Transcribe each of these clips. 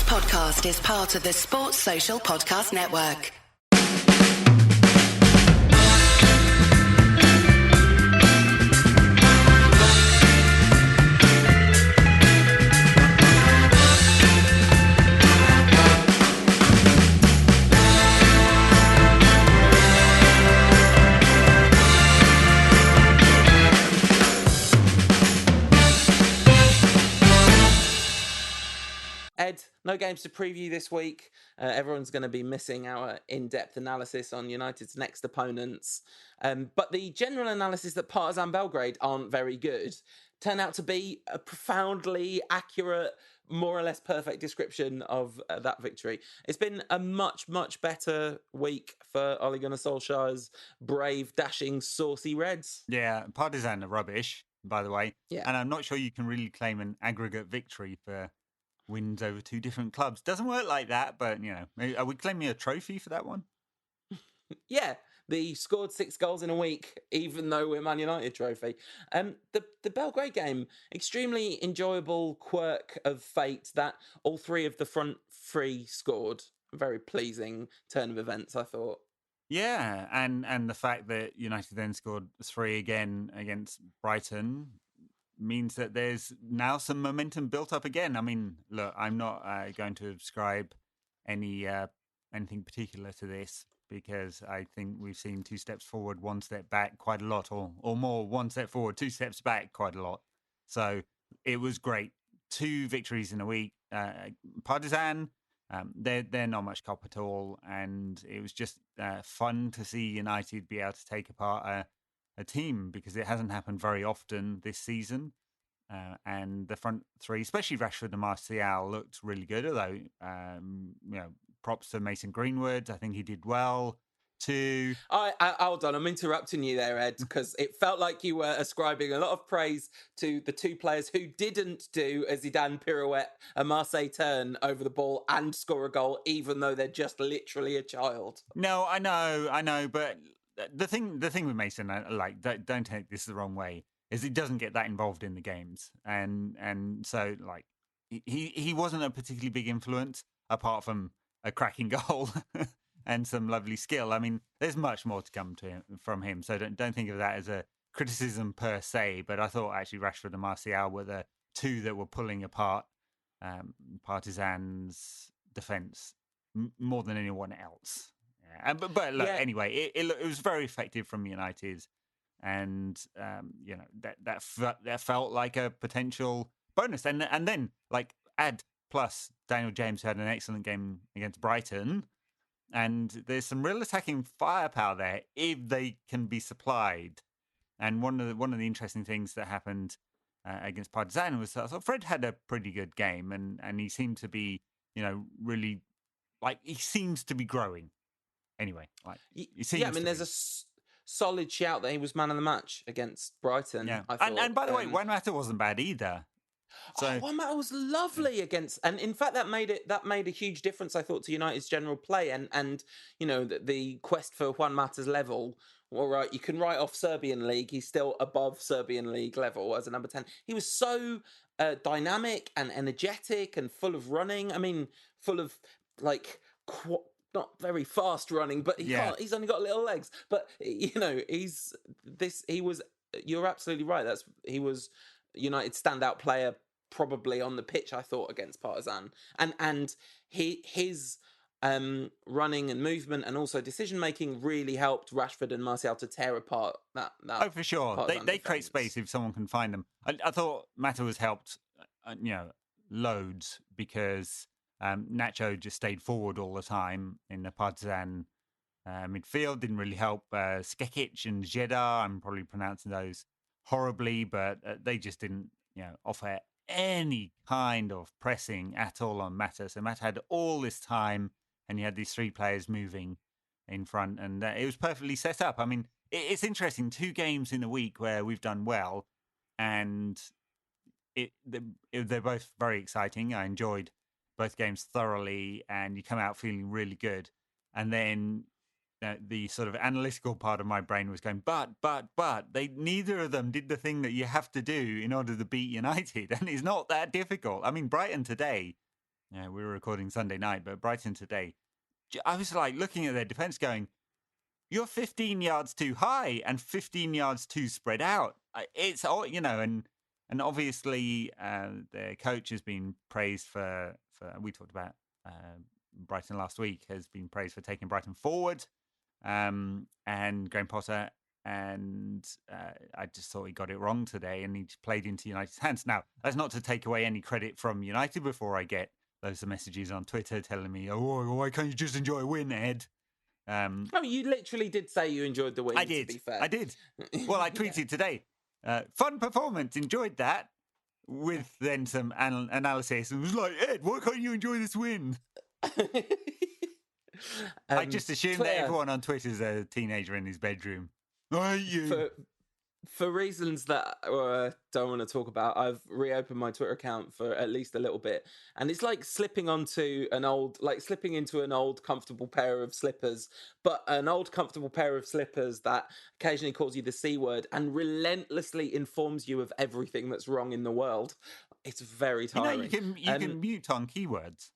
podcast is part of the Sports Social Podcast Network. Ed, no games to preview this week. Everyone's going to be missing our in-depth analysis on United's next opponents. But the general analysis that Partizan Belgrade aren't very good turned out to be a profoundly accurate, more or less perfect description of that victory. It's been a much, much better week for Ole Gunnar Solskjaer's brave, dashing, saucy Reds. Yeah, Partizan are rubbish, by the way. Yeah. And I'm not sure you can really claim an aggregate victory for wins over two different clubs. Doesn't work like that, but, you know, are we claiming a trophy for that one? Yeah, they scored 6 goals in a week, even though we're Man United trophy. The Belgrade game, extremely enjoyable quirk of fate that all three of the front three scored. Very pleasing turn of events, I thought. Yeah, and the fact that United then scored 3 again against Brighton means that there's now some momentum built up again. I mean, look, I'm not going to ascribe anything particular to this because I think we've seen 2 steps forward, 1 step back quite a lot, or more 1 step forward, 2 steps back quite a lot. So it was great. 2 victories in a week. Partizan, they're not much cop at all, and it was just fun to see United be able to take apart a team because it hasn't happened very often this season. And the front three, especially Rashford and Martial, looked really good. Although, props to Mason Greenwood. I think he did well too. Hold on, I'm interrupting you there, Ed, because it felt like you were ascribing a lot of praise to the 2 players who didn't do a Zidane pirouette, a Marseille turn over the ball and score a goal, even though they're just literally a child. No, I know, but the thing with Mason, don't take this the wrong way, is he doesn't get that involved in the games, and so like he wasn't a particularly big influence apart from a cracking goal and some lovely skill. I mean, there's much more to come from him, so don't think of that as a criticism per se. But I thought actually Rashford and Martial were the 2 that were pulling apart Partizan's defence more than anyone else. Yeah. But look, anyway, it was very effective from United, and that felt like a potential bonus. And then like add plus Daniel James, who had an excellent game against Brighton, and there's some real attacking firepower there if they can be supplied. And one of the interesting things that happened against Partizan was I thought Fred had a pretty good game, and he seemed to be, really like he seems to be growing. Anyway, like there's a solid shout that he was man of the match against Brighton. Yeah, I thought, and by the way, Juan Mata wasn't bad either. So Juan Mata was lovely against, and in fact that made a huge difference, I thought, to United's general play, and the quest for Juan Mata's level. All right, you can write off Serbian League; he's still above Serbian League level as a number 10. He was so dynamic and energetic and full of running. I mean, full of like. Not very fast running, but he's only got little legs. But he was. You're absolutely right. He was United's standout player probably on the pitch, I thought, against Partizan, and his running and movement and also decision making really helped Rashford and Martial to tear apart that. Oh, for sure, they create space if someone can find them. I thought Mata was helped, loads because. Nacho just stayed forward all the time in the Partizan midfield. Didn't really help Skekic and Jeddah. I'm probably pronouncing those horribly, but they just didn't, offer any kind of pressing at all on Mata. So Mata had all this time, and you had these 3 players moving in front, and it was perfectly set up. I mean, it's interesting. 2 games in a week where we've done well, and they're both very exciting. I enjoyed both games thoroughly, and you come out feeling really good. And then the sort of analytical part of my brain was going, but neither of them did the thing that you have to do in order to beat United, and it's not that difficult. I mean, Brighton today Yeah, we were recording Sunday night, but Brighton today, I was like looking at their defence going, you're 15 yards too high and 15 yards too spread out. It's all, and obviously their coach has been praised for we talked about Brighton last week, has been praised for taking Brighton forward, and Graham Potter. And I just thought he got it wrong today, and he played into United's hands. Now, that's not to take away any credit from United before I get loads of messages on Twitter telling me, oh, why can't you just enjoy a win, Ed? You literally did say you enjoyed the win, I did. to be fair. I did. Well, I tweeted today, fun performance, enjoyed that, with then some analysis, and was like, Ed, why can't you enjoy this win? I just assumed that everyone on Twitter is a teenager in his bedroom. I hate you. For reasons that I don't want to talk about, I've reopened my Twitter account for at least a little bit, and it's like slipping into an old comfortable pair of slippers, but an old comfortable pair of slippers that occasionally calls you the C word and relentlessly informs you of everything that's wrong in the world. It's very tiring. You can mute on keywords.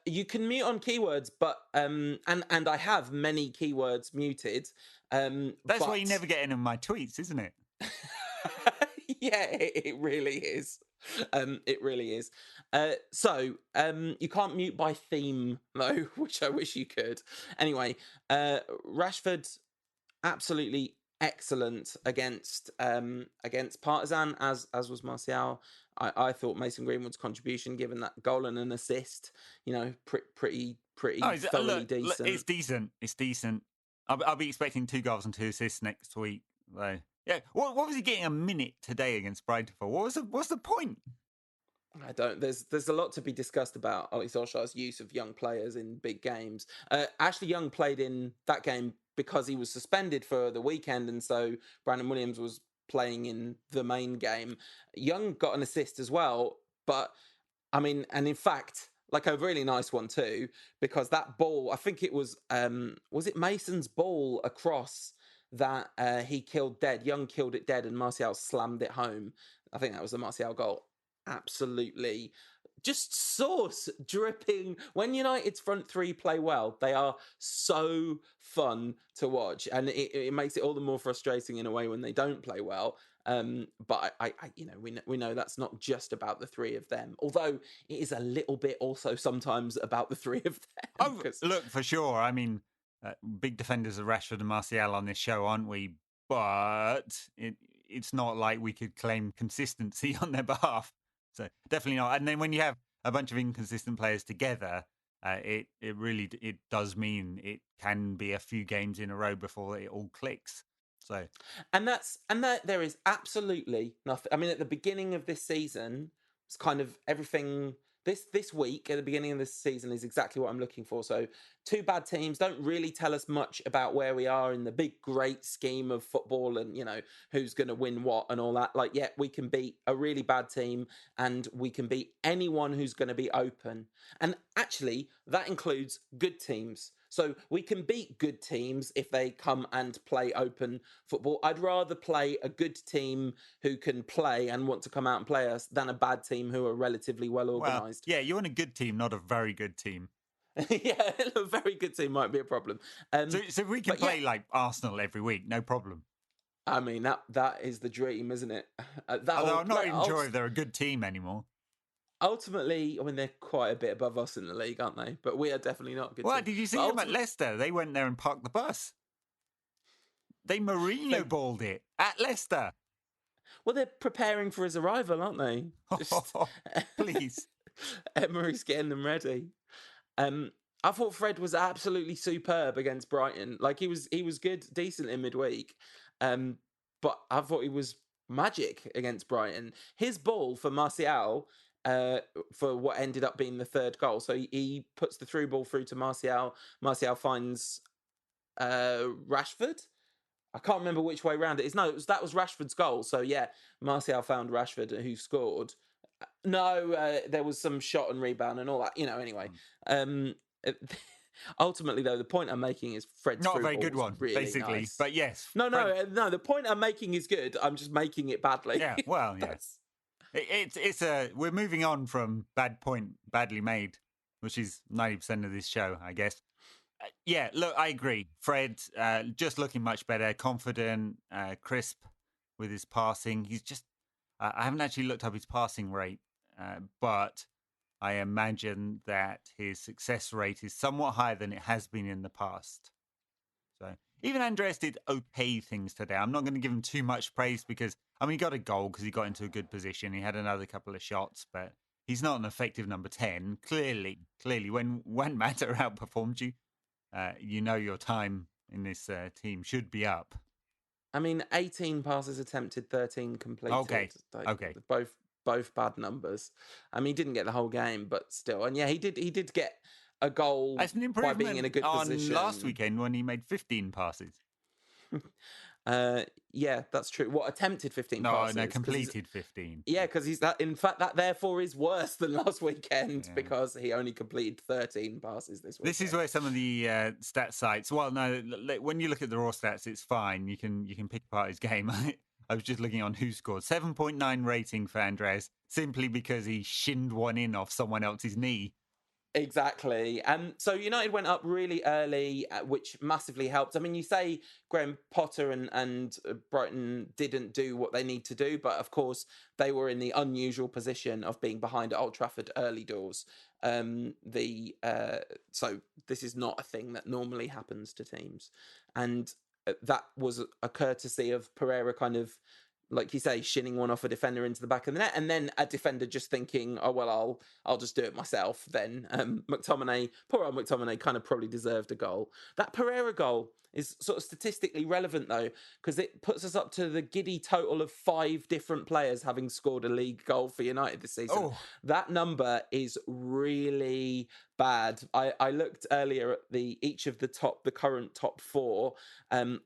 You can mute on keywords, but and I have many keywords muted. That's why you never get any of my tweets, isn't it? Yeah, it really is. It really is. So you can't mute by theme though, which I wish you could. Anyway, Rashford absolutely excellent against Partizan, as was Martial. I thought Mason Greenwood's contribution, given that goal and an assist, pretty thoroughly decent. It's decent. It's decent. I'll be expecting 2 goals and 2 assists next week, though. Yeah. What was he getting a minute today against Brighton for? What's the point? I don't. There's a lot to be discussed about Ole Solskjaer's use of young players in big games. Ashley Young played in that game because he was suspended for the weekend, and so Brandon Williams was playing in the main game. Young got an assist as well, but I mean, and in fact, like a really nice one too, because that ball, I think it was it Mason's ball across that he killed dead. Young killed it dead, and Martial slammed it home. I think that was the Martial goal. Absolutely just sauce dripping. When United's front three play well, they are so fun to watch, and it makes it all the more frustrating in a way when they don't play well. But we know that's not just about the three of them, although it is a little bit also sometimes about the three of them. Oh, look, for sure. I mean, big defenders of Rashford and Martial on this show, aren't we? But it's not like we could claim consistency on their behalf. So definitely not. And then when you have a bunch of inconsistent players together, it really does mean it can be a few games in a row before it all clicks. So and that there is absolutely nothing. I mean, at the beginning of this season, it's kind of everything. This week at the beginning of this season is exactly what I'm looking for. So 2 bad teams don't really tell us much about where we are in the big great scheme of football, and who's going to win what and all that. Like, yeah, we can beat a really bad team, and we can beat anyone who's going to be open. And actually, that includes good teams. So we can beat good teams if they come and play open football. I'd rather play a good team who can play and want to come out and play us than a bad team who are relatively well organised. Well, yeah, you want a good team, not a very good team. Yeah, a very good team might be a problem. So we can play like Arsenal every week, no problem. I mean, that is the dream, isn't it? Although I'm not even sure if they're a good team anymore. Ultimately, I mean, they're quite a bit above us in the league, aren't they? But we are definitely not good. Well, did you see them at Leicester? They went there and parked the bus. They Mourinho balled it at Leicester. Well, they're preparing for his arrival, aren't they? Please. Emery's getting them ready. I thought Fred was absolutely superb against Brighton. Like, he was good, decent in midweek. But I thought he was magic against Brighton. His ball for Martial, for what ended up being the 3rd goal. So he puts the through ball through to Martial. Martial finds Rashford. I can't remember which way round it is. No, that was Rashford's goal. So yeah, Martial found Rashford, who scored. No, there was some shot and rebound and all that. Anyway. Ultimately, though, the point I'm making is Fred's not a very good one, really basically. Nice. But yes, no. The point I'm making is good. I'm just making it badly. Yeah, well, yes. We're moving on from bad point, badly made, which is 90% of this show, I guess. Yeah, look, I agree. Fred, just looking much better, confident, crisp with his passing. He's just, I haven't actually looked up his passing rate, but I imagine that his success rate is somewhat higher than it has been in the past. So even Andreas did okay things today. I'm not going to give him too much praise because, I mean, he got a goal because he got into a good position. He had another couple of shots, but he's not an effective number 10. Clearly, when Mata outperformed you, you know your time in this team should be up. I mean, 18 passes attempted, 13 completed. Okay. Both bad numbers. I mean, he didn't get the whole game, but still. And yeah, he did get a goal That's an by being in a improvement good on position. last weekend when he made 15 passes. Yeah, that's true. What, attempted 15 passes? No, completed 15. Yeah, because he's that. In fact, that therefore is worse than last weekend because he only completed 13 passes this week. This is where some of the stat sites. Well, no, when you look at the raw stats, it's fine. You can pick apart his game. I was just looking on who scored 7.9 rating for Andres simply because he shinned one in off someone else's knee. Exactly. So United went up really early, which massively helped. I mean, you say Graham Potter and Brighton didn't do what they need to do, but of course they were in the unusual position of being behind at Old Trafford early doors. So this is not a thing that normally happens to teams. And that was a courtesy of Pereira kind of, like you say, shinning one off a defender into the back of the net, and then a defender just thinking, "Oh well, I'll just do it myself." Then poor old McTominay, kind of probably deserved a goal. That Pereira goal is sort of statistically relevant though, because it puts us up to the giddy total of 5 different players having scored a league goal for United this season. Oh. That number is really bad. I looked earlier at each of the current top 4,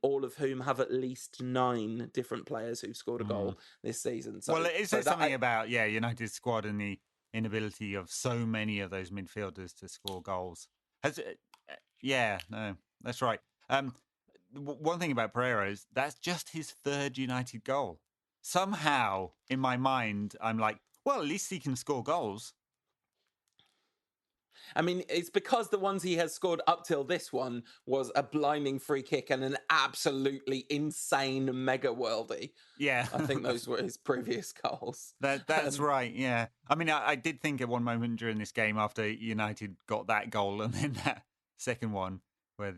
all of whom have at least 9 different players who've scored a goal this season. So, well, is there something about United's squad and the inability of so many of those midfielders to score goals? No, that's right. One thing about Pereira is that's just his 3rd United goal. Somehow, in my mind, I'm like, well, at least he can score goals. I mean, it's because the ones he has scored up till this one was a blinding free kick and an absolutely insane mega worldie. Yeah. I think those were his previous goals. That's right, yeah. I mean, I did think at one moment during this game after United got that goal and then that second one where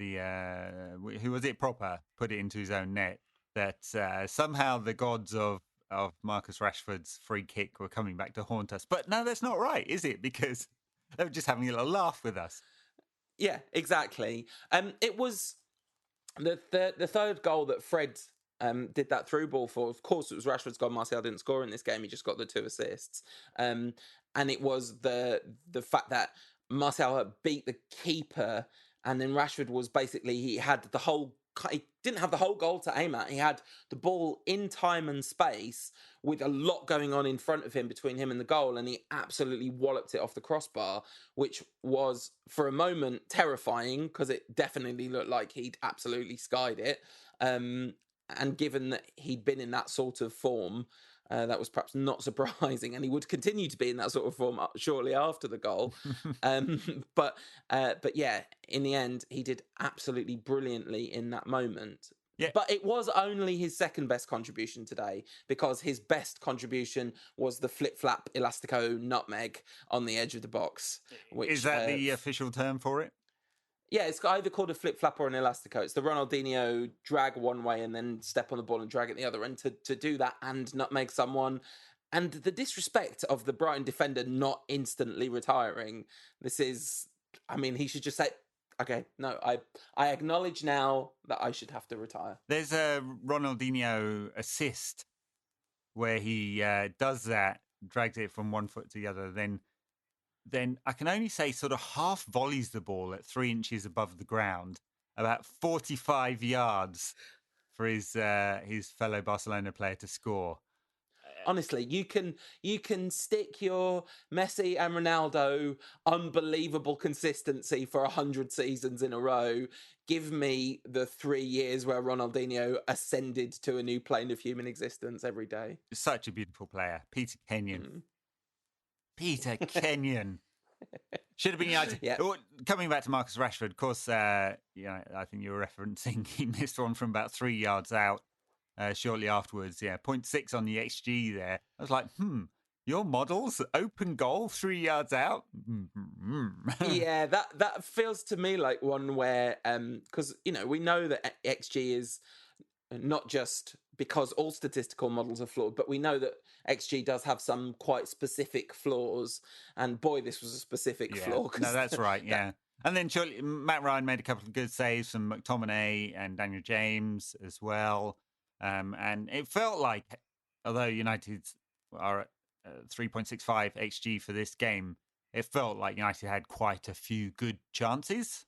who was it, Proper, put it into his own net, that somehow the gods of Marcus Rashford's free kick were coming back to haunt us. But no, that's not right, is it? Because they were just having a little laugh with us. Yeah, exactly. It was the third goal that Fred did that through ball for. Of course, it was Rashford's goal. Martial didn't score in this game. He just got the 2 assists. And it was the fact that Martial beat the keeper, and then Rashford was basically, he didn't have the whole goal to aim at. He had the ball in time and space with a lot going on in front of him between him and the goal, and he absolutely walloped it off the crossbar, which was for a moment terrifying because it definitely looked like he'd absolutely skied it. And given that he'd been in that sort of form, that was perhaps not surprising, and he would continue to be in that sort of form shortly after the goal. But yeah, in the end, he did absolutely brilliantly in that moment. Yeah. But it was only his second best contribution today, because his best contribution was the flip-flap elastico nutmeg on the edge of the box. Which, is that the official term for it? Yeah, it's either called a flip-flap or an elastico. It's the Ronaldinho drag one way and then step on the ball and drag it the other. And to do that and nutmeg someone, and the disrespect of the Brighton defender not instantly retiring, this is, I mean, he should just say, okay, no, I acknowledge now that I should have to retire. There's a Ronaldinho assist where he does that, drags it from one foot to the other, then I can only say sort of half volleys the ball at 3 inches above the ground, about 45 yards for his fellow Barcelona player to score. honestly, you can stick your Messi and Ronaldo unbelievable consistency for 100 seasons in a row. Give me the 3 years where Ronaldinho ascended to a new plane of human existence every day. Such a beautiful player, Peter Kenyon. Peter Kenyon. Should have been United. Yeah. Coming back to Marcus Rashford, of course, I think you were referencing he missed one from about 3 yards out shortly afterwards. Yeah, 0.6 on the XG there. I was like, your models, open goal, 3 yards out? Yeah, that feels to me like one where, because, we know that XG is not just because all statistical models are flawed, but we know that XG does have some quite specific flaws. And boy, this was a specific flaw. No, that's right. Yeah. And then surely Matt Ryan made a couple of good saves from McTominay and Daniel James as well. And it felt like, although United are at 3.65 XG for this game, it felt like United had quite a few good chances.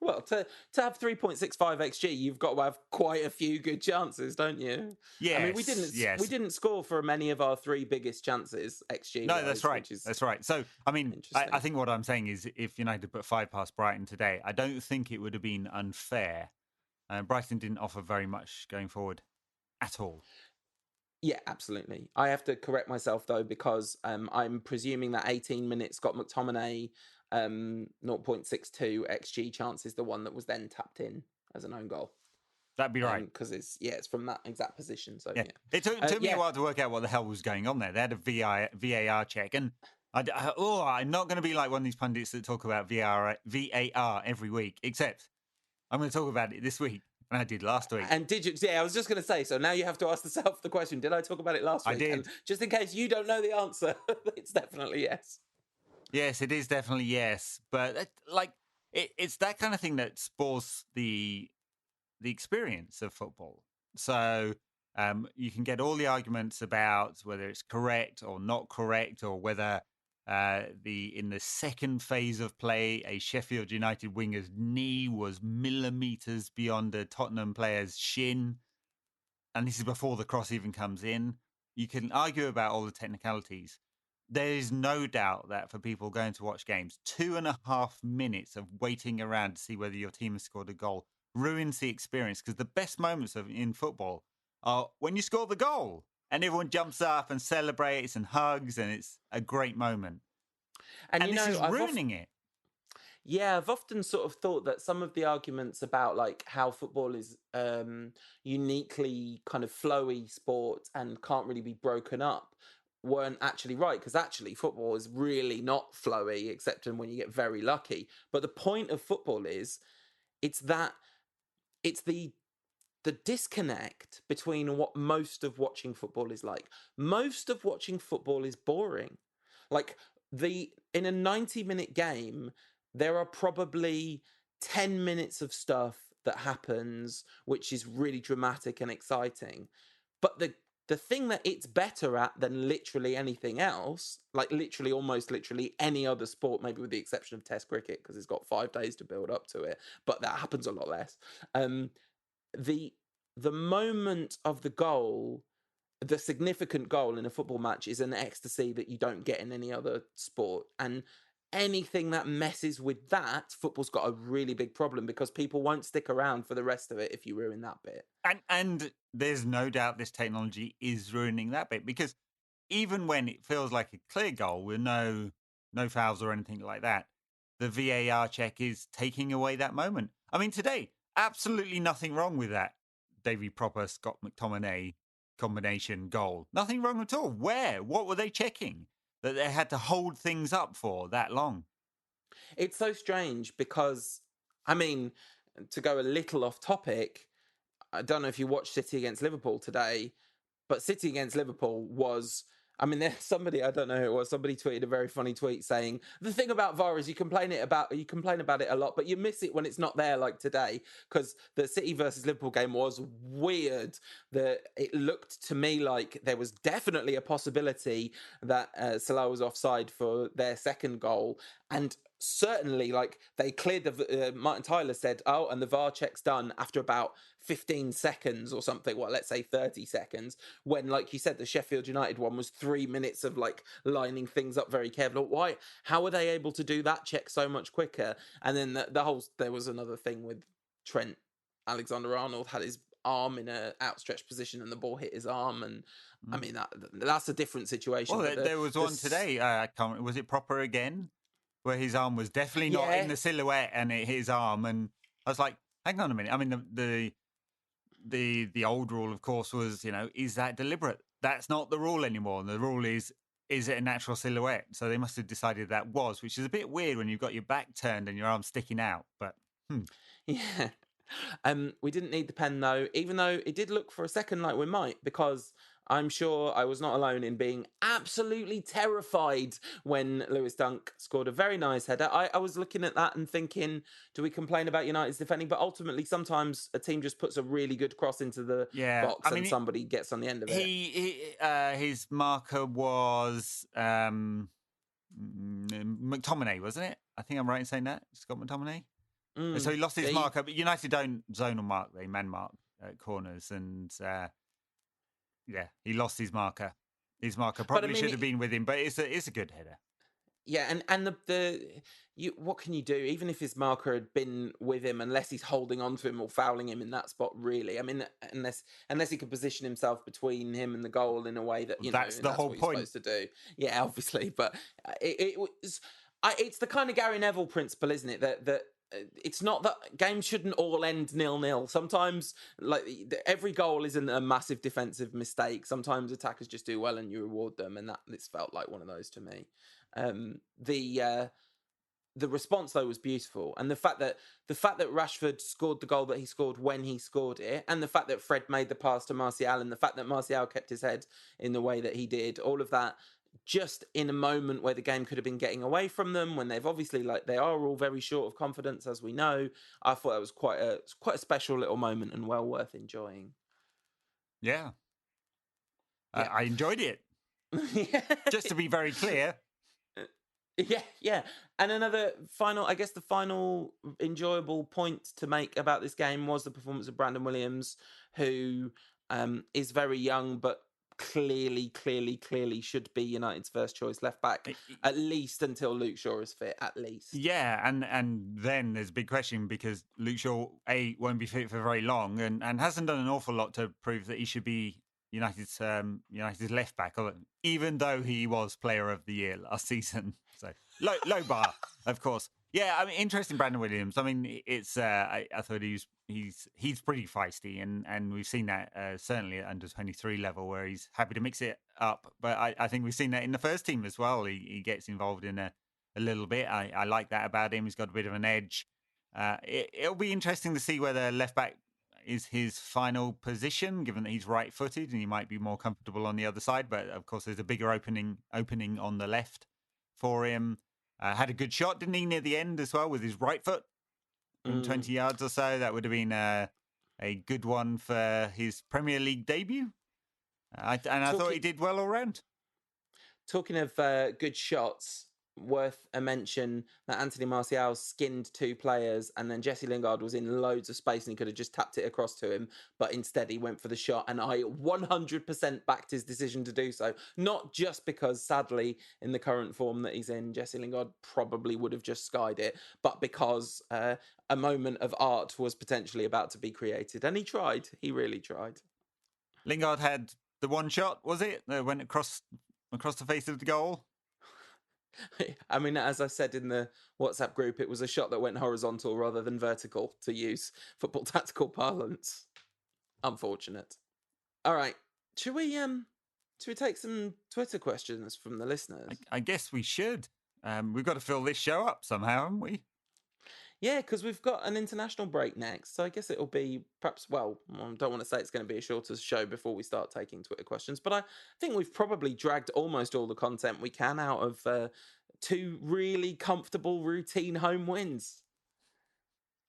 Well, to have 3.65 XG, you've got to have quite a few good chances, don't you? Yes. I mean, we didn't score for many of our 3 biggest chances XG. No, that's right. That's right. So, I mean, I think what I'm saying is if United put 5 past Brighton today, I don't think it would have been unfair. Brighton didn't offer very much going forward at all. Yeah, absolutely. I have to correct myself, though, because I'm presuming that 18 minutes got McTominay 0.62 XG chance is the one that was then tapped in as an own goal. That'd be right. Because it's from that exact position. So yeah. It took me a while to work out what the hell was going on there. They had a VAR check, and I'm not going to be like one of these pundits that talk about VAR every week, except I'm going to talk about it this week. And I did last week. And did you? Yeah, I was just going to say, so now you have to ask yourself the question, did I talk about it last week? I did. And just in case you don't know the answer, it's definitely yes. Yes, it is definitely yes. But it's that kind of thing that spoils the experience of football. So you can get all the arguments about whether it's correct or not correct, or whether in the second phase of play, a Sheffield United winger's knee was millimeters beyond a Tottenham player's shin, and this is before the cross even comes in. You can argue about all the technicalities. There is no doubt that for people going to watch games, 2.5 minutes of waiting around to see whether your team has scored a goal ruins the experience, because the best moments in football are when you score the goal and everyone jumps up and celebrates and hugs, and it's a great moment. And this is ruining it. Yeah, I've often sort of thought that some of the arguments about like how football is uniquely kind of flowy sport and can't really be broken up weren't actually right, because actually football is really not flowy except when you get very lucky. But the point of football is it's the disconnect between what most of watching football is like. Most of watching football is boring. Like in a 90-minute game, there are probably 10 minutes of stuff that happens, which is really dramatic and exciting. But the thing that it's better at than literally anything else, like almost literally any other sport, maybe with the exception of Test cricket, because it's got 5 days to build up to it, but that happens a lot less. The moment of the goal, the significant goal in a football match, is an ecstasy that you don't get in any other sport. And anything that messes with that, football's got a really big problem, because people won't stick around for the rest of it if you ruin that bit. And there's no doubt this technology is ruining that bit, because even when it feels like a clear goal with no fouls or anything like that, the VAR check is taking away that moment. I mean, today, absolutely nothing wrong with that Davy Proper, Scott McTominay combination goal. Nothing wrong at all. Where? What were they checking that they had to hold things up for that long? It's so strange because, I mean, to go a little off topic, I don't know if you watched City against Liverpool today, but City against Liverpool was... I mean, there's somebody, I don't know who it was, somebody tweeted a very funny tweet saying, the thing about VAR is you complain about it a lot, but you miss it when it's not there, like today, because the City versus Liverpool game was weird. It looked to me like there was definitely a possibility that Salah was offside for their second goal, and certainly, like, they cleared Martin Tyler said, oh, and the VAR check's done after about 15 seconds or something. Well, let's say 30 seconds. When, like you said, the Sheffield United one was 3 minutes of like lining things up very carefully. Why? How are they able to do that check so much quicker? And then there was another thing with Trent Alexander-Arnold had his arm in a outstretched position and the ball hit his arm, and I mean that's a different situation. Well, but there was one today. Was it Proper again, where his arm was definitely not in the silhouette and it hit his arm, and I was like, hang on a minute. I mean, the old rule, of course, was, is that deliberate? That's not the rule anymore. The rule is it a natural silhouette? So they must have decided that was, which is a bit weird when you've got your back turned and your arm sticking out. But yeah. We didn't need the pen though, even though it did look for a second like we might, because I'm sure I was not alone in being absolutely terrified when Lewis Dunk scored a very nice header. I was looking at that and thinking, do we complain about United's defending? But ultimately, sometimes a team just puts a really good cross into the box and somebody gets on the end of it. His marker was McTominay, wasn't it? I think I'm right in saying that. Scott McTominay. So he lost his marker, but United don't zonal mark, they man mark at corners, and he lost his marker. His marker probably should have been with him, but it's a good header. Yeah, and what can you do? Even if his marker had been with him, unless he's holding on to him or fouling him in that spot, really. I mean, unless he can position himself between him and the goal in a way that that's the whole what point. you're supposed to do. Yeah, obviously, but it's the kind of Gary Neville principle, isn't it? That it's not that games shouldn't all end 0-0. Sometimes, like, every goal isn't a massive defensive mistake. Sometimes attackers just do well and you reward them, and this felt like one of those to me. The response though was beautiful, and the fact that Rashford scored the goal that he scored when he scored it, and the fact that Fred made the pass to Martial, and the fact that Martial kept his head in the way that he did, all of that just in a moment where the game could have been getting away from them, when they've obviously, like, they are all very short of confidence, as we know. I thought that was quite a special little moment and well worth enjoying. Yeah. I enjoyed it. Just to be very clear. Yeah. And another the final enjoyable point to make about this game was the performance of Brandon Williams, who is very young, but clearly should be United's first choice left back, at least until Luke Shaw is fit, at least. Yeah, and then there's a big question, because Luke Shaw, won't be fit for very long and hasn't done an awful lot to prove that he should be United's left back, even though he was Player of the Year last season. So low bar, of course. Yeah, I mean, interesting, Brandon Williams. I mean, it's I thought he's pretty feisty, and we've seen that certainly at under 23 level, where he's happy to mix it up. But I think we've seen that in the first team as well. He gets involved in a little bit. I like that about him. He's got a bit of an edge. It'll be interesting to see whether left back is his final position, given that he's right-footed and he might be more comfortable on the other side. But of course, there's a bigger opening on the left for him. Had a good shot, didn't he, near the end as well, with his right foot from 20 yards or so. That would have been a good one for his Premier League debut. I thought he did well all round. Talking of good shots, worth a mention that Anthony Martial skinned two players, and then Jesse Lingard was in loads of space and he could have just tapped it across to him, but instead he went for the shot, and I 100% backed his decision to do so. Not just because, sadly, in the current form that he's in, Jesse Lingard probably would have just skied it, but because a moment of art was potentially about to be created, and he tried. He really tried. Lingard had the one shot, was it? That went across the face of the goal. I mean, as I said in the WhatsApp group, it was a shot that went horizontal rather than vertical, to use football tactical parlance. Unfortunate. All right, should we take some Twitter questions from the listeners? I guess we should. We've got to fill this show up somehow, haven't we? Yeah, because we've got an international break next, so I guess it'll be perhaps, well, I don't want to say it's going to be a shorter show before we start taking Twitter questions, but I think we've probably dragged almost all the content we can out of two really comfortable routine home wins.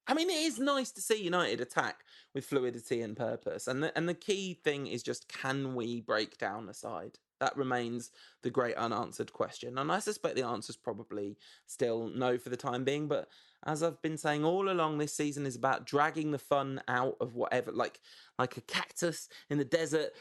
I mean, it is nice to see United attack with fluidity and purpose, and the key thing is just, can we break down a side? that remains the great unanswered question. And I suspect the answer's probably still no for the time being. But as I've been saying all along, this season is about dragging the fun out of whatever, like a cactus in the desert,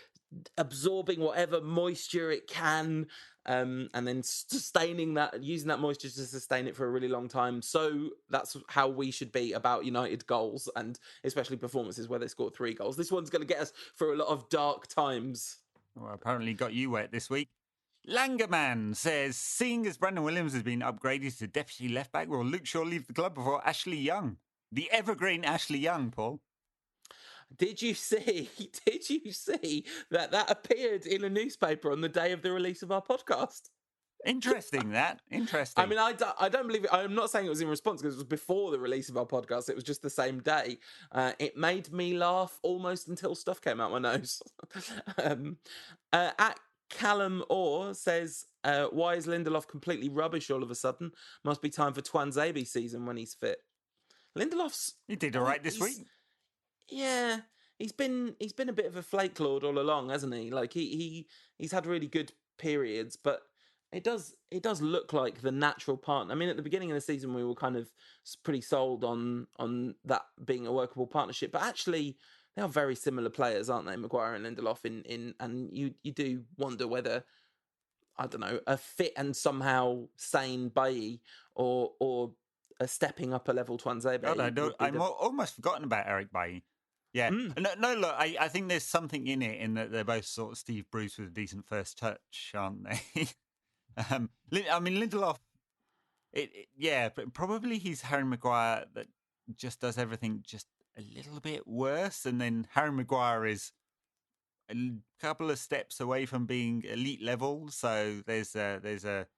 absorbing whatever moisture it can, and then sustaining that, using that moisture to sustain it for a really long time. So that's how we should be about United goals, and especially performances where they scored 3 goals. This one's going to get us through a lot of dark times. Well, apparently got you wet this week. Langerman says, seeing as Brandon Williams has been upgraded to deputy left back, will Luke Shaw leave the club before Ashley Young? The evergreen Ashley Young, Paul. Did you see that appeared in a newspaper on the day of the release of our podcast? Interesting, that. Interesting. I mean, I don't believe it. I'm not saying it was in response, because it was before the release of our podcast. It was just the same day. It made me laugh almost until stuff came out my nose. At Callum Orr says, why is Lindelof completely rubbish all of a sudden? Must be time for Twanzebe season when he's fit. Lindelof's... He did all right this week. Yeah, he's been a bit of a flake lord all along, hasn't he? Like he's had really good periods, but it does look like the natural partner. I mean, at the beginning of the season, we were kind of pretty sold on that being a workable partnership, but actually they are very similar players, aren't they, Maguire and Lindelof? And you do wonder whether, I don't know, a fit and somehow sane Bailly or a stepping up a level Twanzebe. God, I'm almost forgotten about Eric Bailly. Yeah. No, look, I think there's something in it, in that they're both sort of Steve Bruce with a decent first touch, aren't they? I mean, Lindelof, but probably he's Harry Maguire that just does everything just a little bit worse. And then Harry Maguire is a couple of steps away from being elite level. So there's a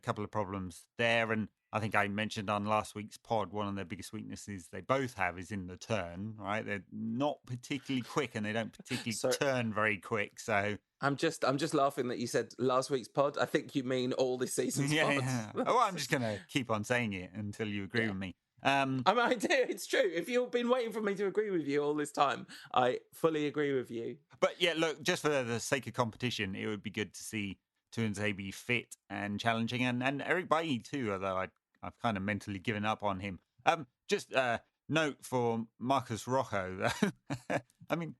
couple of problems there. And I think I mentioned on last week's pod, one of their biggest weaknesses they both have is in the turn, right? They're not particularly quick, and they don't particularly turn very quick. So I'm just laughing that you said last week's pod. I think you mean all this season's pod. Yeah. Oh, I'm just going to keep on saying it until you agree with me. I mean, I do. It's true. If you've been waiting for me to agree with you all this time, I fully agree with you. But yeah, look, just for the sake of competition, it would be good to see Tuanzebe fit and challenging, and Eric Bailly too, although I've kind of mentally given up on him. Just note for Marcus Rojo. I mean,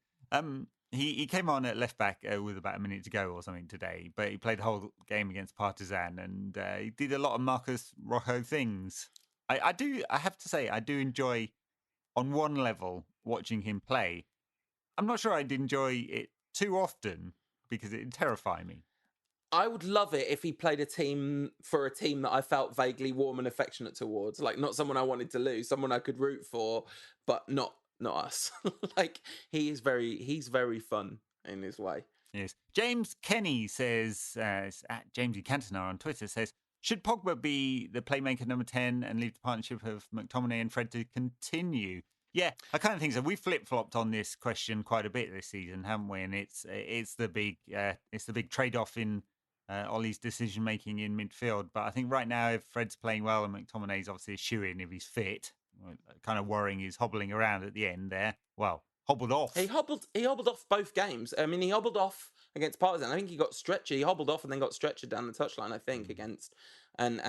he came on at left back with about a minute to go or something today, but he played the whole game against Partizan, and he did a lot of Marcus Rojo things. I have to say, I do enjoy, on one level, watching him play. I'm not sure I'd enjoy it too often because it'd terrify me. I would love it if he played for a team that I felt vaguely warm and affectionate towards, like not someone I wanted to lose, someone I could root for, but not us. Like he's very fun in his way. Yes. James Kenny says, it's at Jamesy Cantona on Twitter, says, should Pogba be the playmaker number 10 and leave the partnership of McTominay and Fred to continue? Yeah, I kind of think so. We flip-flopped on this question quite a bit this season, haven't we? And it's the big trade-off in Ollie's decision-making in midfield. But I think right now, if Fred's playing well and McTominay's obviously a shoo-in if he's fit, kind of worrying he's hobbling around at the end there. Well, hobbled off. He hobbled off both games. I mean, he hobbled off against Partizan. I think he got stretchered. He hobbled off and then got stretchered down the touchline, I think, against... And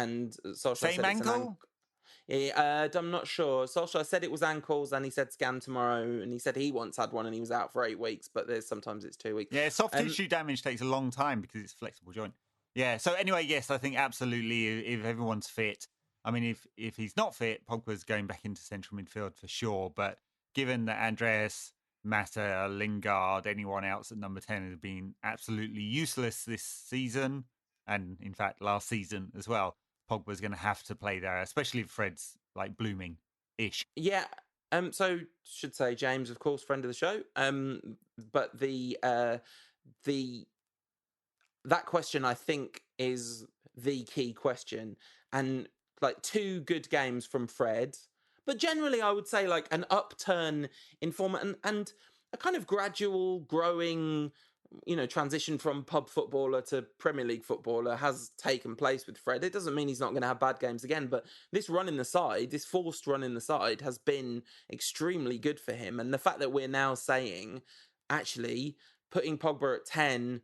Solskjaer Same said ankle? I'm not sure. Solskjaer said it was ankles, and he said scan tomorrow, and he said he once had one and he was out for 8 weeks, but sometimes it's 2 weeks. Yeah, soft tissue damage takes a long time because it's a flexible joint. Yeah, so anyway, yes, I think absolutely if everyone's fit. I mean, if he's not fit, Pogba's going back into central midfield for sure, but given that Andreas, Mata, Lingard, anyone else at number 10 has been absolutely useless this season, and in fact last season as well, Pogba's going to have to play there, especially if Fred's like blooming-ish. Yeah. So should say James, of course, friend of the show. But that question, I think, is the key question. And like 2 good games from Fred, but generally I would say like an upturn in form and a kind of gradual growing, transition from pub footballer to Premier League footballer has taken place with Fred. It doesn't mean he's not going to have bad games again, but this run in the side, this forced run in the side has been extremely good for him. And the fact that we're now saying, actually, putting Pogba at 10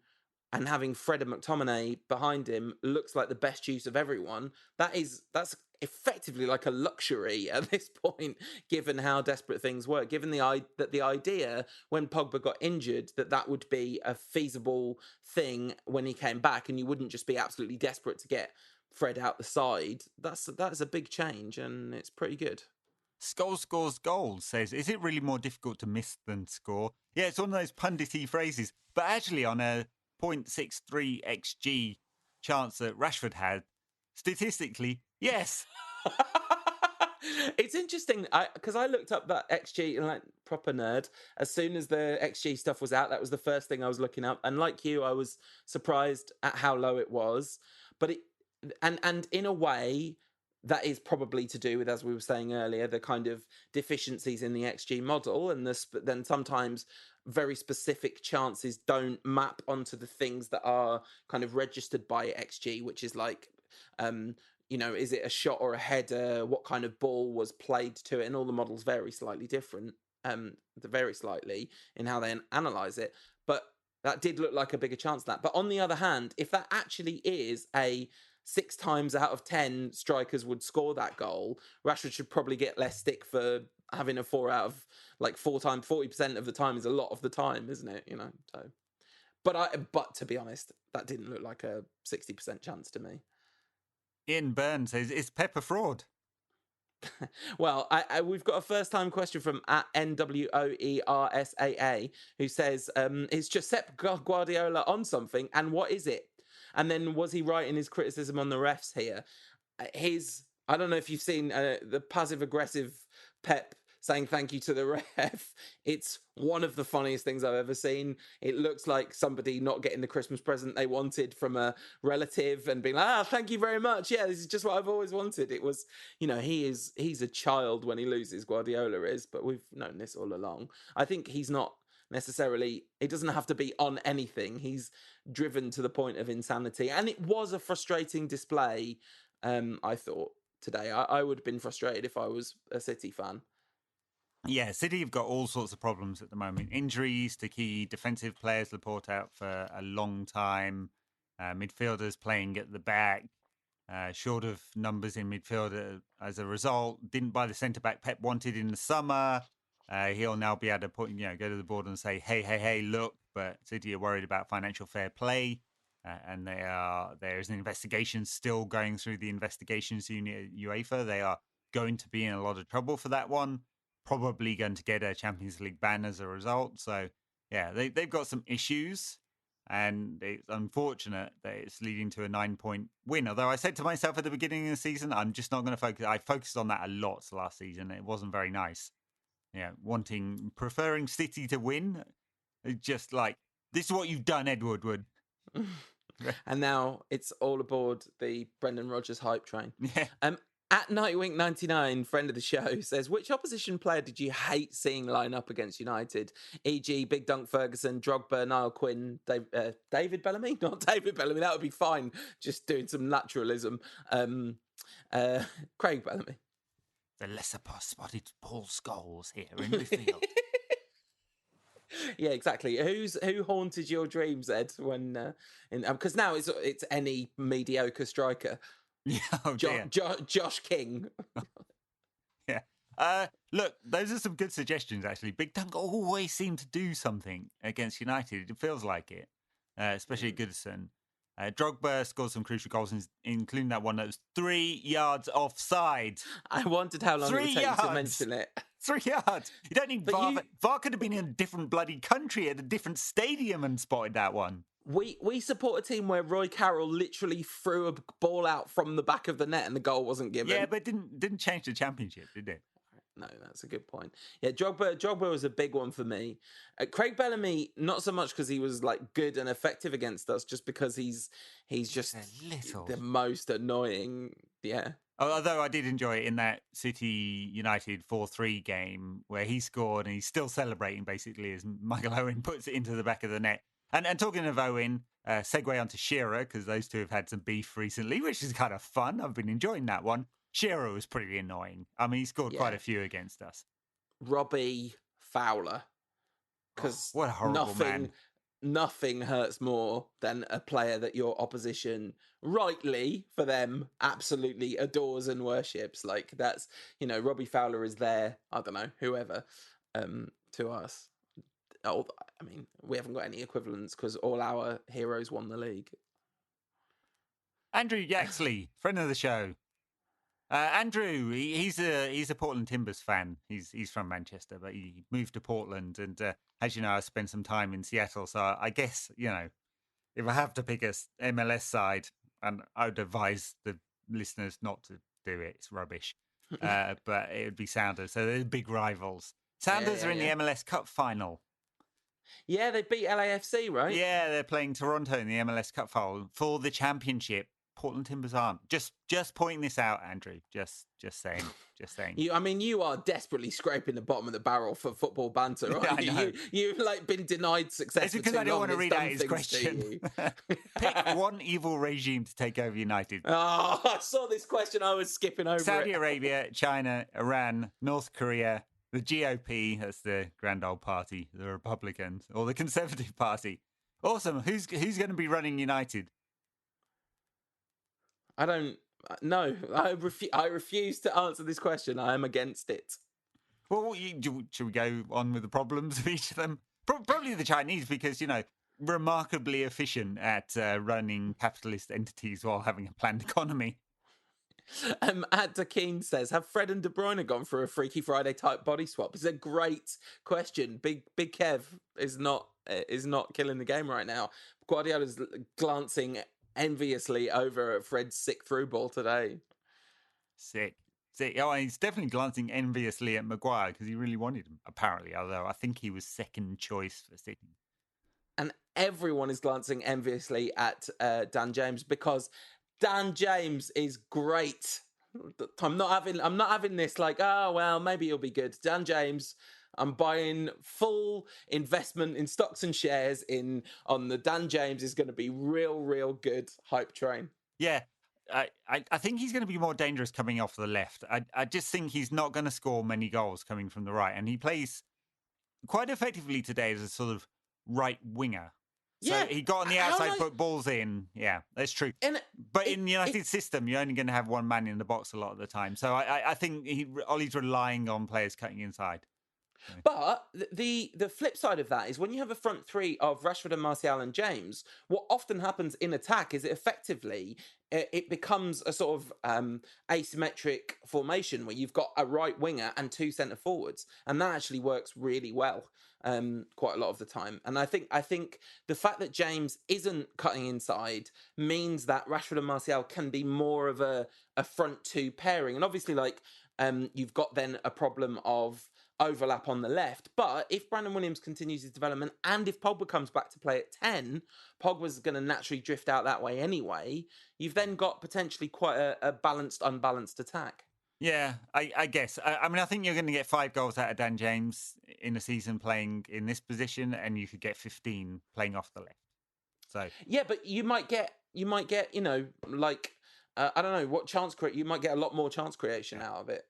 and having Fred and McTominay behind him looks like the best use of everyone. That's effectively like a luxury at this point, given how desperate things were. Given the idea when Pogba got injured that would be a feasible thing when he came back, and you wouldn't just be absolutely desperate to get Fred out the side. That's a big change, and it's pretty good. Skull scores goals says, is it really more difficult to miss than score? Yeah, it's one of those pundity phrases. But actually, on a 0.63 XG chance that Rashford had, statistically, yes. It's interesting because I looked up that XG, like proper nerd. As soon as the XG stuff was out, that was the first thing I was looking up. And like you, I was surprised at how low it was. But and in a way, that is probably to do with, as we were saying earlier, the kind of deficiencies in the XG model, and then sometimes very specific chances don't map onto the things that are kind of registered by XG, which is like, is it a shot or a header? What kind of ball was played to it? And all the models vary slightly different, very slightly in how they analyze it. But that did look like a bigger chance than that. But on the other hand, if that actually is a 6 times out of 10 strikers would score that goal, Rashford should probably get less stick for having a 4 out of 4 times. 40% of the time is a lot of the time, isn't it? So. But to be honest, that didn't look like a 60% chance to me. Ian Burns says, is Pep a fraud? Well, we've got a first-time question from @NWOERSAA who says, is Josep Guardiola on something, and what is it? And then, was he right in his criticism on the refs here? I don't know if you've seen the passive-aggressive Pep saying thank you to the ref. It's one of the funniest things I've ever seen. It looks like somebody not getting the Christmas present they wanted from a relative and being like, thank you very much. Yeah, this is just what I've always wanted. It was, he's a child when he loses, Guardiola is, but we've known this all along. I think he's not necessarily, it doesn't have to be on anything. He's driven to the point of insanity. And it was a frustrating display, I thought, today. I would have been frustrated if I was a City fan. Yeah, City have got all sorts of problems at the moment. Injuries to key defensive players, Laporte out for a long time. Midfielders playing at the back. Short of numbers in midfield as a result. Didn't buy the centre-back Pep wanted in the summer. He'll now be able to go to the board and say, hey, look, but City are worried about financial fair play. And there's an investigation still going through the investigations unit at UEFA. They are going to be in a lot of trouble for that one. Probably going to get a Champions League ban as a result. So, yeah, they've got some issues. And it's unfortunate that it's leading to a 9-point win. Although I said to myself at the beginning of the season, I'm just not going to focus. I focused on that a lot last season. It wasn't very nice. Yeah, preferring City to win. It's just like, this is what you've done, Ed Woodward. And now it's all aboard the Brendan Rodgers hype train. Yeah. At Nightwink99, friend of the show, says, which opposition player did you hate seeing line up against United? E.g. Big Dunk Ferguson, Drogba, Niall Quinn, David Bellamy? Not David Bellamy, that would be fine. Just doing some naturalism. Craig Bellamy. The lesser spotted Paul Scholes here in midfield. Yeah, exactly. Who haunted your dreams, Ed? When because now it's any mediocre striker. Yeah, Josh King. Yeah. Look, those are some good suggestions, actually. Big Dunk always seemed to do something against United. It feels like it, especially at Goodison. Drogba scored some crucial goals, including that one that was 3 yards offside. I wondered how long it would take you to mention it. 3 yards. You don't need VAR. VAR could have been in a different bloody country at a different stadium and spotted that one. We support a team where Roy Carroll literally threw a ball out from the back of the net and the goal wasn't given. Yeah, but it didn't change the championship, did it? No, that's a good point. Yeah, Drogba was a big one for me. Craig Bellamy, not so much because he was like good and effective against us, just because he's just the most annoying. Yeah. Although I did enjoy it in that City United 4-3 game where he scored and he's still celebrating basically as Michael Owen puts it into the back of the net. And talking of Owen, segue onto Shearer, because those two have had some beef recently, which is kind of fun. I've been enjoying that one. Shearer was pretty annoying. I mean, he scored quite a few against us. Robbie Fowler. Because what a horrible man. nothing hurts more than a player that your opposition, rightly for them, absolutely adores and worships. Like, that's, Robbie Fowler is there, I don't know, whoever, to us. Oh, I mean, we haven't got any equivalents because all our heroes won the league. Andrew Yaxley, friend of the show. Andrew, he's a Portland Timbers fan. He's from Manchester, but he moved to Portland, and as you know, I spent some time in Seattle. So I guess if I have to pick a MLS side, and I would advise the listeners not to do it. It's rubbish, but it would be Sounders. So they're big rivals. Sounders are in the MLS Cup final. Yeah, they beat LAFC, right? Yeah, they're playing Toronto in the MLS Cup final for the championship. Portland Timbers aren't. Just pointing this out, Andrew. Just saying. You are desperately scraping the bottom of the barrel for football banter, aren't you? I know. You've like been denied success. It's because I don't want to read out his question. Pick one evil regime to take over United. Oh, I saw this question. I was skipping over Saudi Arabia, China, Iran, North Korea, the GOP, that's the Grand Old Party, the Republicans, or the Conservative Party. Awesome. Who's going to be running United? I don't know. I refuse to answer this question. I am against it. Well, should we go on with the problems of each of them? Probably the Chinese, because, remarkably efficient at running capitalist entities while having a planned economy. At Dakeen says, have Fred and De Bruyne gone for a Freaky Friday type body swap? It's a great question. Big Kev is not killing the game right now. Guardiola's glancing enviously over at Fred's sick through ball today. Sick. Oh, he's definitely glancing enviously at Maguire because he really wanted him, apparently, although I think he was second choice for City. And everyone is glancing enviously at Dan James because Dan James is great. I'm not having this like, oh, well, maybe he'll be good. Dan James, I'm buying full investment in stocks and shares on the Dan James is going to be real good hype train. Yeah, I think he's going to be more dangerous coming off the left. I just think he's not going to score many goals coming from the right. And he plays quite effectively today as a sort of right winger. So yeah, he got on the outside, put balls in. Yeah, that's true. But in the United system, you're only going to have one man in the box a lot of the time. So I think Ollie's relying on players cutting inside. But the flip side of that is when you have a front three of Rashford and Martial and James, what often happens in attack is it becomes a sort of asymmetric formation where you've got a right winger and two centre forwards, and that actually works really well quite a lot of the time. And I think the fact that James isn't cutting inside means that Rashford and Martial can be more of a front two pairing, and obviously you've got then a problem of overlap on the left. But if Brandon Williams continues his development and if Pogba comes back to play at 10, Pogba's going to naturally drift out that way anyway. You've then got potentially quite a balanced, unbalanced attack. Yeah, I guess. I mean, I think you're going to get 5 goals out of Dan James in a season playing in this position, and you could get 15 playing off the left. So yeah, but you might get I don't know what chance create. You might get a lot more chance creation out of it.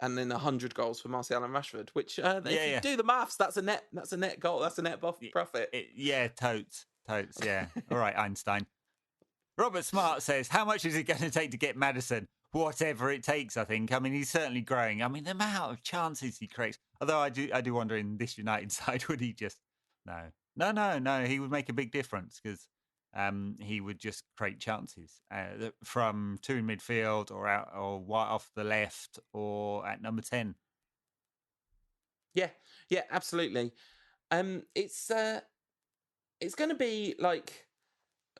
And then 100 goals for Martial and Rashford, which if you do the maths, that's a net goal. That's a net profit. Totes. Yeah. All right, Einstein. Robert Smart says, how much is it going to take to get Maddison? Whatever it takes, I think. I mean, he's certainly growing. I mean, the amount of chances he creates. Although I do wonder in this United side, would he just... No. He would make a big difference because he would just create chances from 2 in midfield or out or off the left or at number 10. Yeah, absolutely. It's going to be like,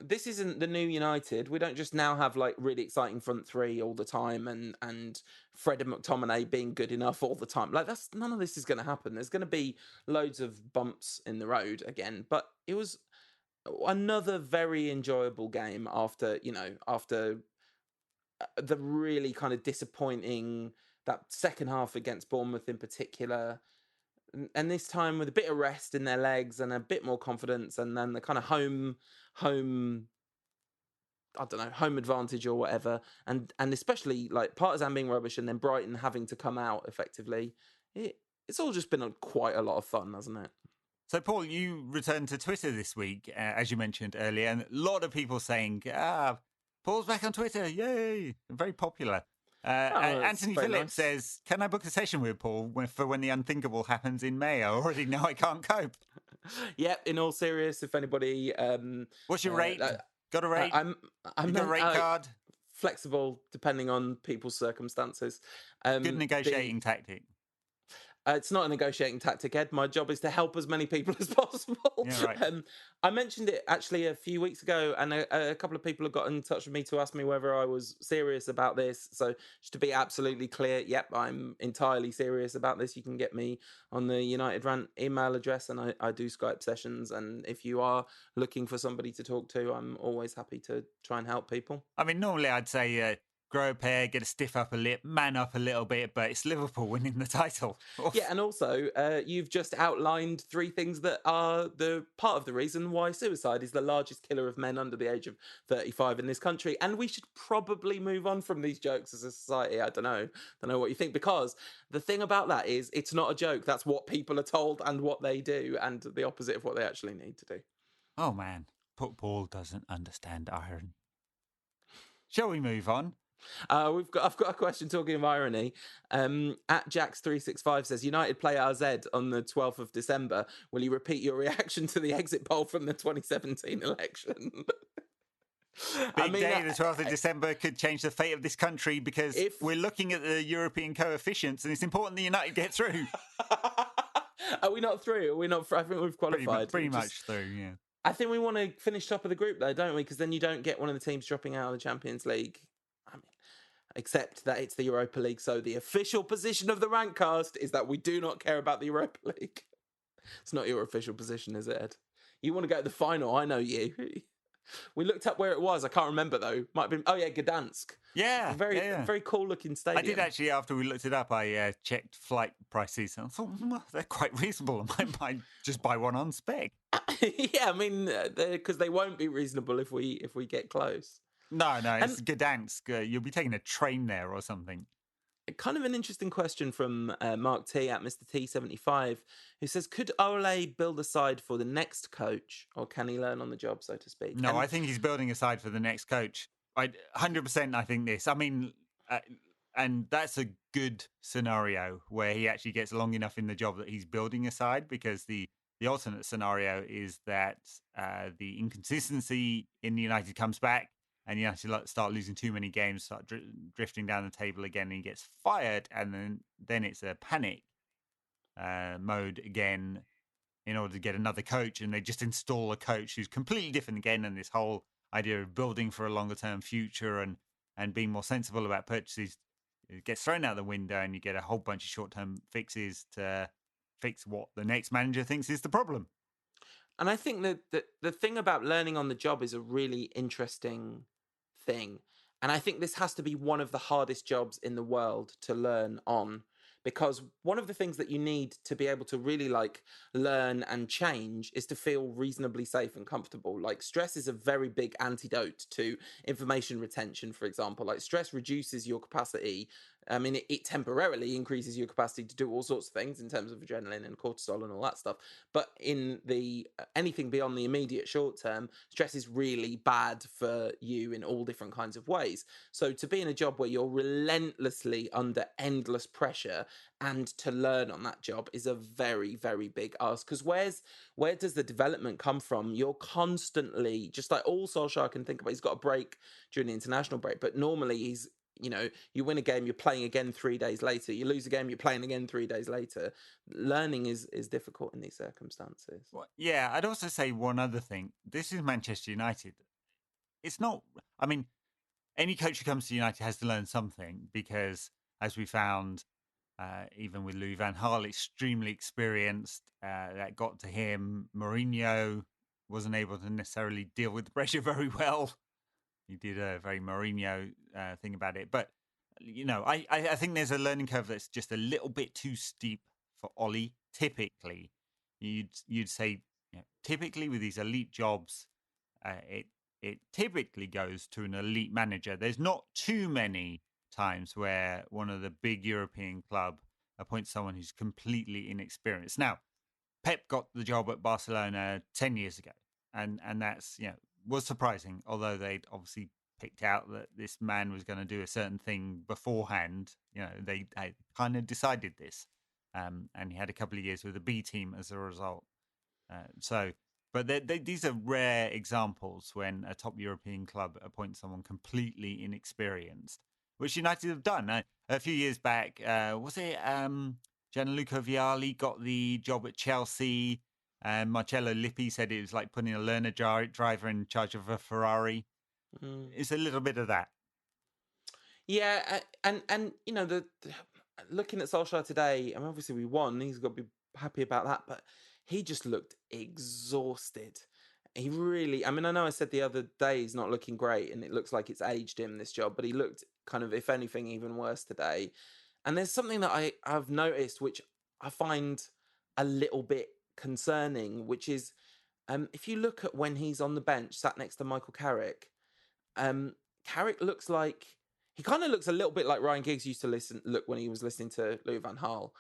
this isn't the new United. We don't just now have like really exciting front three all the time and Fred and McTominay being good enough all the time. Like none of this is going to happen. There's going to be loads of bumps in the road again, but it was another very enjoyable game after the really kind of disappointing that second half against Bournemouth in particular, and this time with a bit of rest in their legs and a bit more confidence, and then the kind of home advantage or whatever, and especially like Partizan being rubbish and then Brighton having to come out effectively. It's all just been quite a lot of fun, hasn't it? So, Paul, you returned to Twitter this week, as you mentioned earlier, and a lot of people saying, Paul's back on Twitter, yay! Very popular. Anthony Phillips says, can I book a session with Paul for when the unthinkable happens in May? I already know I can't cope. Yep, in all serious, if anybody... what's your rate? Got a rate? I'm got a rate card? Flexible, depending on people's circumstances. Good negotiating tactic. It's not a negotiating tactic, Ed. My job is to help as many people as possible. Yeah, right. I mentioned it actually a few weeks ago, and a couple of people have got in touch with me to ask me whether I was serious about this. So just to be absolutely clear, yep, I'm entirely serious about this. You can get me on the United Rant email address, and I do Skype sessions. And if you are looking for somebody to talk to, I'm always happy to try and help people. I mean, normally I'd say... grow a pair, get a stiff upper lip, man up a little bit, but it's Liverpool winning the title. Yeah, and also you've just outlined 3 things that are the part of the reason why suicide is the largest killer of men under the age of 35 in this country, and we should probably move on from these jokes as a society. I don't know what you think, because the thing about that is it's not a joke. That's what people are told and what they do, and the opposite of what they actually need to do. Oh man, Paul doesn't understand irony. Shall we move on? I've got a question talking of irony. At Jax365 says, United play RZ on the 12th of December. Will you repeat your reaction to the exit poll from the 2017 election? Big day, the 12th of December could change the fate of this country, because we're looking at the European coefficients and it's important that United get through. Are we not through? Are we not? I think we've qualified. Pretty much through, yeah. I think we want to finish top of the group, though, don't we? Because then you don't get one of the teams dropping out of the Champions League. I mean, except that it's the Europa League, so the official position of the Rantcast is that we do not care about the Europa League. It's not your official position, is it, Ed? You want to go to the final, I know you. We looked up where it was, I can't remember though. Might have been, Gdansk. Yeah. Very cool looking stadium. I did actually, after we looked it up, I checked flight prices and I thought, they're quite reasonable. I might just buy one on spec. Yeah, I mean, because they won't be reasonable if we get close. No, it's Gdansk. You'll be taking a train there or something. Kind of an interesting question from Mark T at Mr. T75, who says, could Ole build a side for the next coach, or can he learn on the job, so to speak? No, I think he's building a side for the next coach. 100% I think this. I mean, and that's a good scenario where he actually gets long enough in the job that he's building a side, because the alternate scenario is that the inconsistency in United comes back, and United start losing too many games, start drifting down the table again, and he gets fired, and then it's a panic mode again in order to get another coach, and they just install a coach who's completely different again, and this whole idea of building for a longer term future and being more sensible about purchases, it gets thrown out the window, and you get a whole bunch of short term fixes to fix what the next manager thinks is the problem. And I think that the thing about learning on the job is a really interesting thing. And I think this has to be one of the hardest jobs in the world to learn on, because one of the things that you need to be able to really learn and change is to feel reasonably safe and comfortable. Like, stress is a very big antidote to information retention, for example. Like, stress reduces your capacity. I mean, it temporarily increases your capacity to do all sorts of things in terms of adrenaline and cortisol and all that stuff. But in the anything beyond the immediate short term, stress is really bad for you in all different kinds of ways. So to be in a job where you're relentlessly under endless pressure and to learn on that job is a very, very big ask. Because where does the development come from? You're constantly, just like all Solskjaer can think about, he's got a break during the international break, but normally he's, you win a game, you're playing again 3 days later. You lose a game, you're playing again 3 days later. Learning is difficult in these circumstances. Well, yeah, I'd also say one other thing. This is Manchester United. It's not, I mean, any coach who comes to United has to learn something, because, as we found, even with Louis van Gaal, extremely experienced, that got to him. Mourinho wasn't able to necessarily deal with the pressure very well. He did a very Mourinho thing about it. But, I think there's a learning curve that's just a little bit too steep for Ole. Typically, you'd say, typically with these elite jobs, it typically goes to an elite manager. There's not too many times where one of the big European club appoints someone who's completely inexperienced. Now, Pep got the job at Barcelona 10 years ago, and that's was surprising. Although they'd obviously picked out that this man was going to do a certain thing beforehand. They kind of decided this, and he had a couple of years with the B team as a result. But these are rare examples when a top European club appoints someone completely inexperienced, which United have done. A few years back, was it Gianluca Vialli got the job at Chelsea, and Marcello Lippi said it was like putting a learner driver in charge of a Ferrari. It's a little bit of that. Yeah, and looking at Solskjaer today, I mean, obviously we won. He's got to be happy about that, but he just looked exhausted. He really, I mean, I know I said the other day he's not looking great and it looks like it's aged him, this job, but he looked kind of, if anything, even worse today. And there's something that I've noticed, which I find a little bit concerning, which is if you look at when he's on the bench, sat next to Michael Carrick, Carrick looks like, he kind of looks a little bit like Ryan Giggs used to look when he was listening to Louis van Gaal.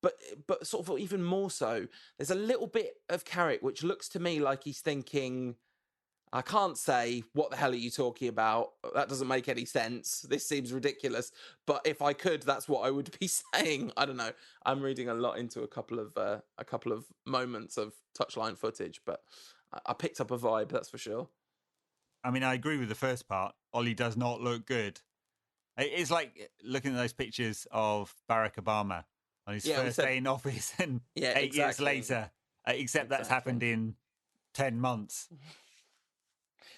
But sort of even more so, there's a little bit of Carrick which looks to me like he's thinking, I can't say, what the hell are you talking about? That doesn't make any sense. This seems ridiculous. But if I could, that's what I would be saying. I don't know. I'm reading a lot into a couple of moments of touchline footage, but I picked up a vibe, that's for sure. I mean, I agree with the first part. Ollie does not look good. It's like looking at those pictures of Barack Obama on his first day in office and 8 years later, except that's happened in 10 months.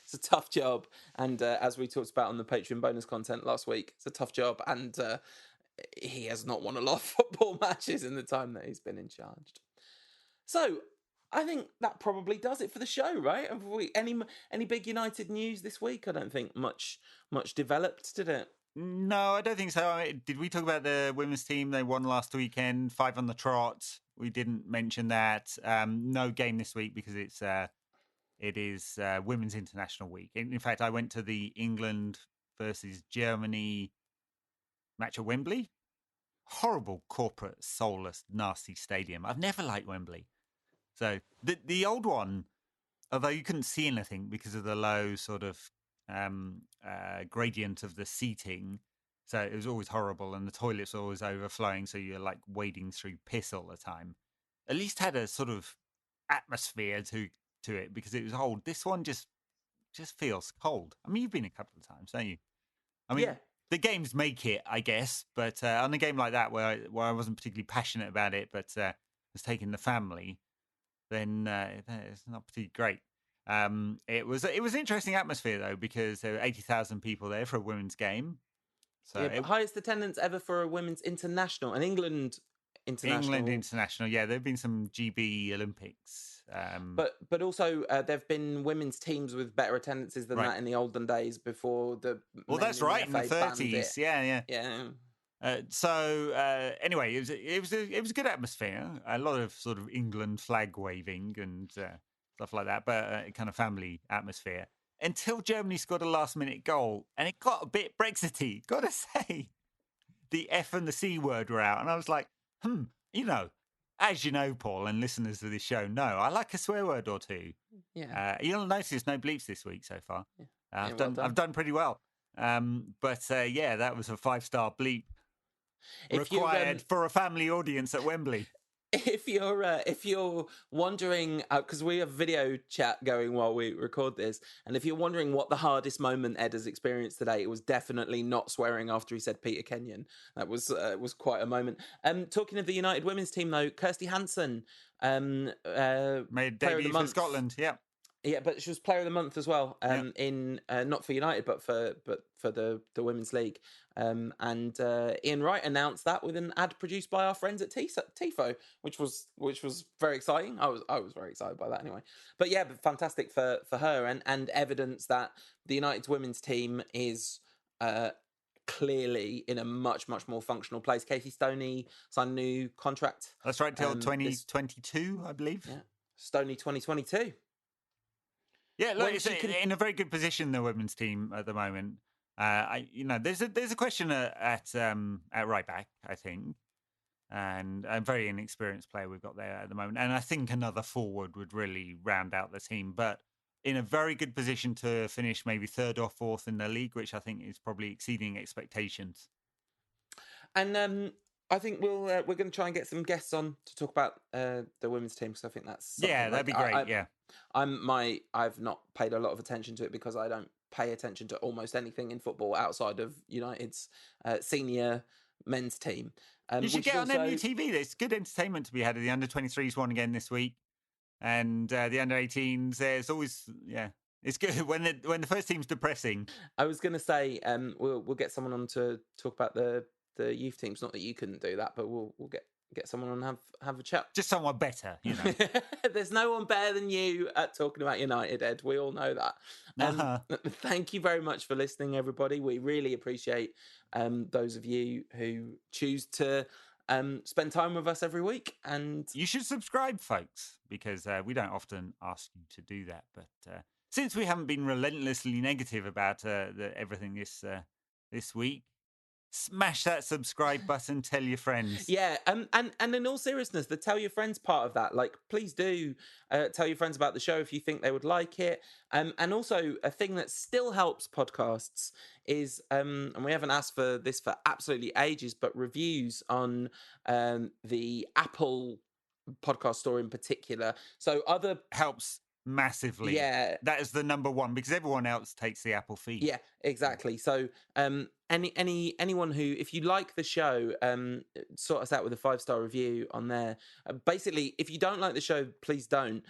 It's a tough job. And as we talked about on the Patreon bonus content last week, it's a tough job. And he has not won a lot of football matches in the time that he's been in charge. So I think that probably does it for the show, right? Have we any big United news this week? I don't think much developed, did it? No, I don't think so. Did we talk about the women's team? They won last weekend, 5 on the trot. We didn't mention that. No game this week because it is Women's International Week. In fact, I went to the England versus Germany match at Wembley. Horrible, corporate, soulless, nasty stadium. I've never liked Wembley. So the old one, although you couldn't see anything because of the low sort of gradient of the seating, so it was always horrible, and the toilets were always overflowing, so you're like wading through piss all the time. At least had a sort of atmosphere to it because it was old. This one just feels cold. I mean, you've been a couple of times, don't you? I mean, the games make it, I guess, but on a game like that where I wasn't particularly passionate about it, but was taking the family, then it's not particularly great. It was an interesting atmosphere though because there were 80,000 people there for a women's game. So highest attendance ever for a women's international, an England international. Yeah, there've been some GB Olympics, but also there've been women's teams with better attendances than that in the olden days before the. Well, that's right, in the 30s. Yeah. Anyway, it was a good atmosphere. A lot of sort of England flag waving and stuff like that, but kind of family atmosphere. Until Germany scored a last-minute goal, and it got a bit Brexity. Got to say, the F and the C word were out, and I was like, as you know, Paul, and listeners to this show know, I like a swear word or two. Yeah, you'll notice no bleeps this week so far. Yeah. I've done pretty well. But that was a 5-star bleep required for a family audience at Wembley. If you're wondering, because we have video chat going while we record this, and if you're wondering what the hardest moment Ed has experienced today, it was definitely not swearing after he said Peter Kenyon. That was quite a moment. Talking of the United women's team though, Kirsty Hansen made debut for Scotland. Yeah, but she was Player of the Month as well. In not for United, but for the Women's League. And Ian Wright announced that with an ad produced by our friends at Tifo, which was very exciting. I was very excited by that anyway. But yeah, fantastic for her and evidence that the United's women's team is clearly in a much more functional place. Casey Stoney signed a new contract. That's right, till 2022, I believe. Yeah, Stoney 2022. Yeah, look, it's in a very good position, the women's team at the moment. There's a question at right back, I think. and a very inexperienced player we've got there at the moment. And I think another forward would really round out the team, but in a very good position to finish maybe third or fourth in the league, which I think is probably exceeding expectations. And I think we're going to try and get some guests on to talk about the women's team, because I think that's that'd be great. I've not paid a lot of attention to it because I don't pay attention to almost anything in football outside of United's senior men's team. You should get on MUTV. There's good entertainment to be had. The under-23s won again this week, and the under-18s. There's always it's good when the first team's depressing. I was going to say we'll get someone on to talk about the youth teams. Not that you couldn't do that, but we'll get someone on and have a chat. Just someone better, There's no one better than you at talking about United, Ed. We all know that. Thank you very much for listening, everybody. We really appreciate those of you who choose to spend time with us every week. And you should subscribe, folks, because we don't often ask you to do that. But since we haven't been relentlessly negative about everything this week, smash that subscribe button, tell your friends. Yeah, and in all seriousness, the tell your friends part of that, like, please do tell your friends about the show if you think they would like it. And also, a thing that still helps podcasts is, and we haven't asked for this for absolutely ages, but reviews on the Apple podcast store in particular. So other helps massively. Yeah, that is the number one, because everyone else takes the Apple feed. Yeah, exactly. So anyone who, if you like the show, sort us out with a 5-star review on there. Basically, if you don't like the show, please don't.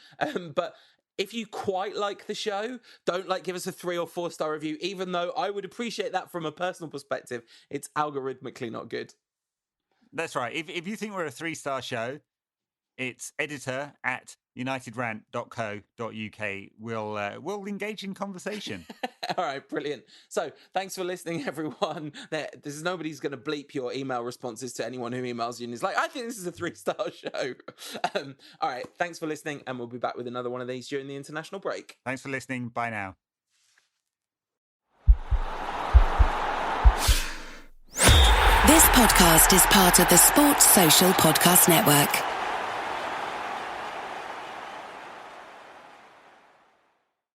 But if you quite like the show, don't give us a 3 or 4-star review, even though I would appreciate that from a personal perspective. It's algorithmically not good. That's right. If you think we're a 3-star show, it's editor@unitedrant.co.uk. We'll engage in conversation. All right, brilliant. So thanks for listening, everyone. There's nobody's going to bleep your email responses to anyone who emails you and is like, I think this is a 3-star show. All right, thanks for listening, and we'll be back with another one of these during the international break. Thanks for listening. Bye now. This podcast is part of the Sports Social Podcast Network.